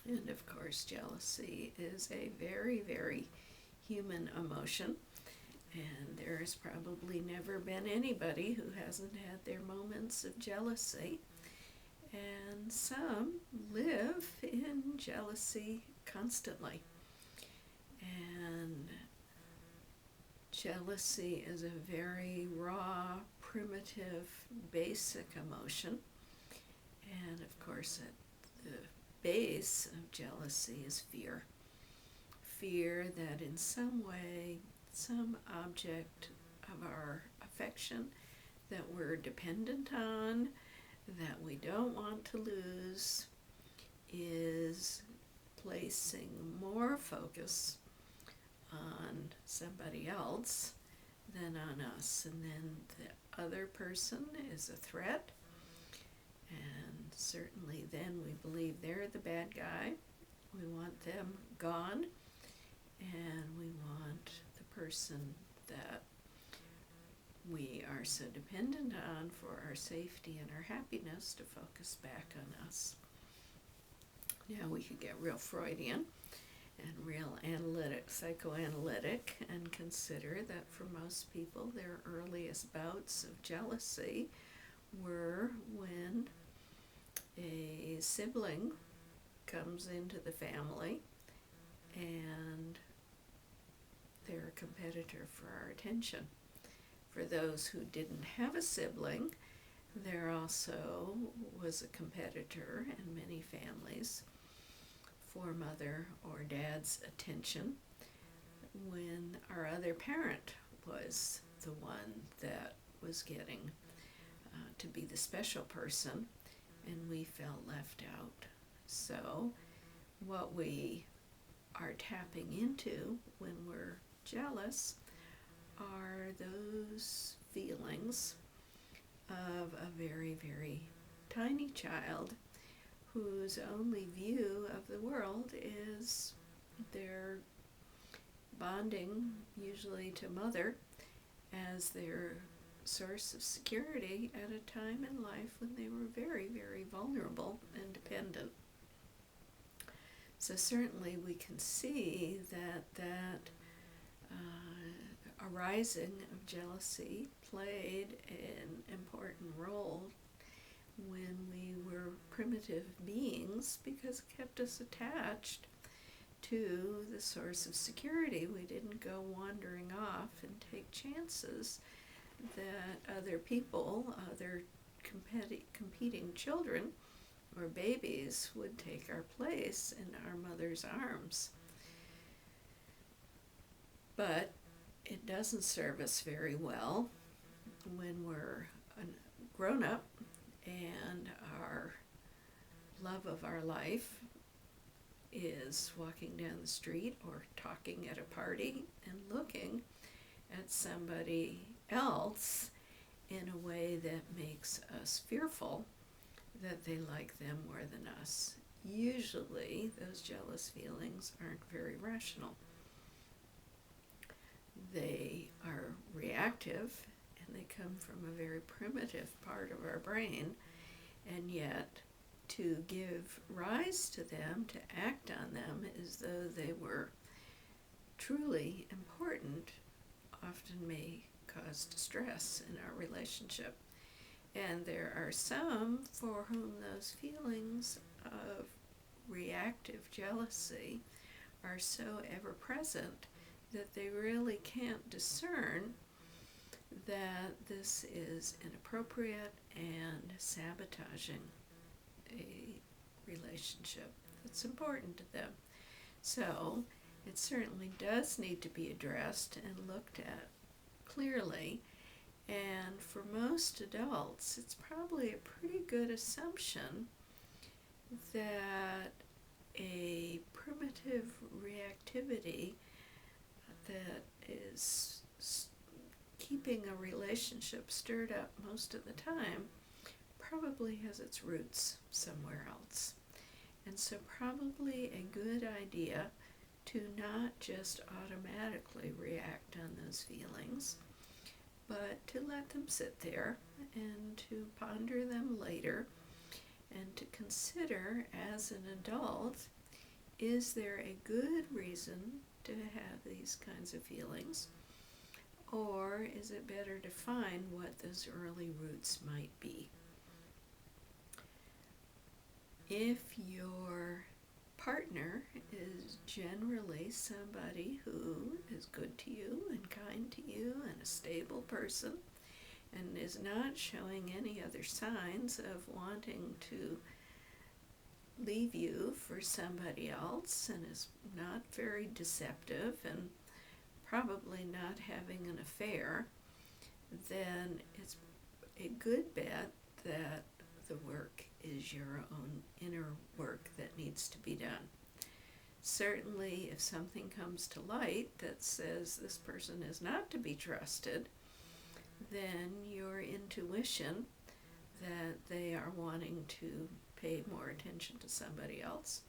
And of course, jealousy is a very, very human emotion. And there has probably never been anybody who hasn't had their moments of jealousy. And some live in jealousy constantly. And jealousy is a very raw, primitive, basic emotion. And of course, at the base of jealousy is fear. Fear that in some way, some object of our affection that we're dependent on, that we don't want to lose, is placing more focus on somebody else than on us. And then the other person is a threat, and certainly then we believe they're the bad guy. We want them gone, and we want the person that we are so dependent on for our safety and our happiness to focus back on us. Now we could get real Freudian and real analytic, psychoanalytic, and consider that for most people their earliest bouts of jealousy were when a sibling comes into the family and they're a competitor for our attention. For those who didn't have a sibling, there also was a competitor in many families for mother or dad's attention when our other parent was the one that was getting to be the special person, and we felt left out. So what we are tapping into when we're jealous are those feelings of a very, very tiny child whose only view of the world is their bonding, usually to mother, as their source of security at a time in life when they were very, very vulnerable and dependent. So certainly we can see that arising of jealousy played an important role when we were primitive beings, because it kept us attached to the source of security. We didn't go wandering off and take chances that other people, other competing children or babies would take our place in our mother's arms. But it doesn't serve us very well when we're a grown up and our love of our life is walking down the street or talking at a party and looking at somebody else in a way that makes us fearful that they like them more than us. Usually those jealous feelings aren't very rational. They are reactive, and they come from a very primitive part of our brain, and yet to give rise to them, to act on them as though they were truly important, often may cause distress in our relationship. And there are some for whom those feelings of reactive jealousy are so ever present that they really can't discern that this is inappropriate and sabotaging a relationship that's important to them. So it certainly does need to be addressed and looked at clearly. And for most adults, it's probably a pretty good assumption that a primitive reactivity that is keeping a relationship stirred up most of the time probably has its roots somewhere else. And so probably a good idea to not just automatically react on those feelings, but to let them sit there and to ponder them later, and to consider as an adult is there a good reason to have these kinds of feelings? Or is it better to find what those early roots might be? If your partner is generally somebody who is good to you and kind to you and a stable person and is not showing any other signs of wanting to leave you for somebody else and is not very deceptive and probably not having an affair, then it's a good bet that the work is your own inner work that needs to be done. Certainly, if something comes to light that says this person is not to be trusted, then your intuition that they are wanting to pay more attention to somebody else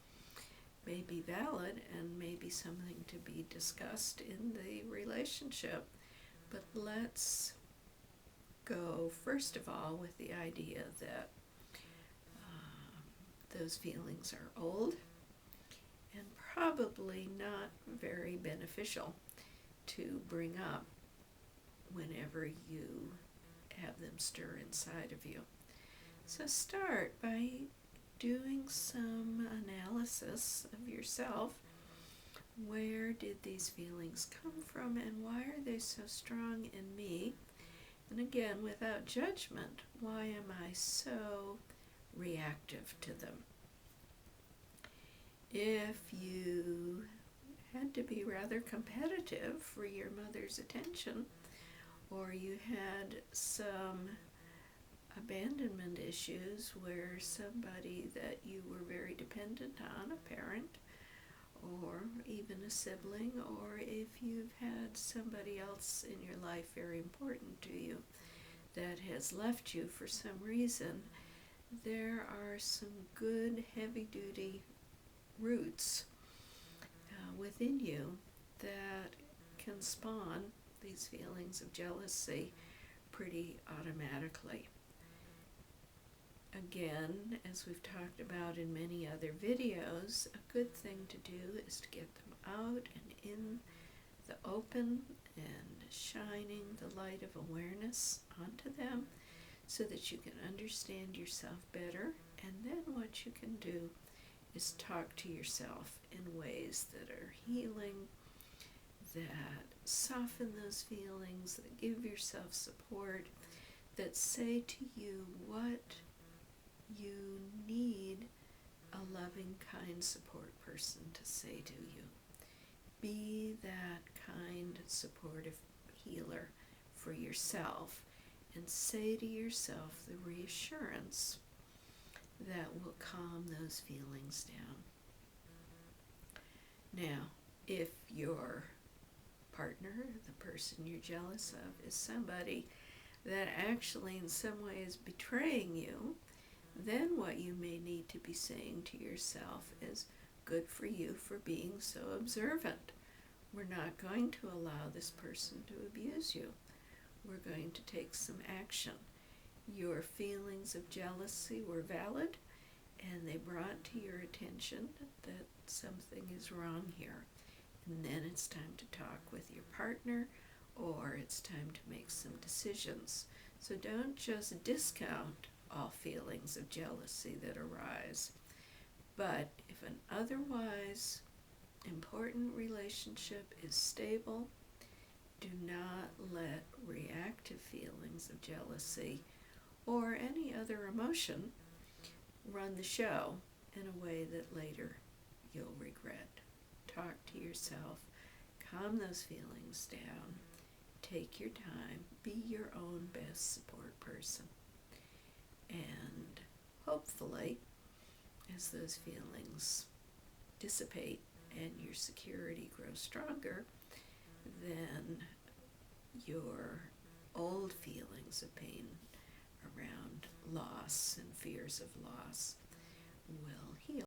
may be valid and may be something to be discussed in the relationship. But let's go, first of all, with the idea that those feelings are old and probably not very beneficial to bring up whenever you have them stir inside of you. So start by doing some analysis of yourself. Where did these feelings come from and why are they so strong in me? And again, without judgment, why am I so reactive to them? If you had to be rather competitive for your mother's attention, or you had some abandonment issues where somebody that you were very dependent on, a parent, or even a sibling, or if you've had somebody else in your life very important to you that has left you for some reason, there are some good heavy-duty roots within you that can spawn these feelings of jealousy pretty automatically. Again, as we've talked about in many other videos, a good thing to do is to get them out and in the open and shining the light of awareness onto them so that you can understand yourself better. And then what you can do is talk to yourself in ways that are healing, that soften those feelings, that give yourself support, that say to you what you need a loving, kind support person to say to you. Be that kind, supportive healer for yourself and say to yourself the reassurance that will calm those feelings down. Now, if your partner, the person you're jealous of, is somebody that actually in some way is betraying you, then what you may need to be saying to yourself is, good for you for being so observant. We're not going to allow this person to abuse you. We're going to take some action. Your feelings of jealousy were valid, and they brought to your attention that something is wrong here. And then it's time to talk with your partner, or it's time to make some decisions. So don't just discount all feelings of jealousy that arise. But if an otherwise important relationship is stable, do not let reactive feelings of jealousy or any other emotion run the show in a way that later you'll regret. Talk to yourself, calm those feelings down, take your time, be your own best support person. And hopefully, as those feelings dissipate and your security grows stronger, then your old feelings of pain around loss and fears of loss will heal.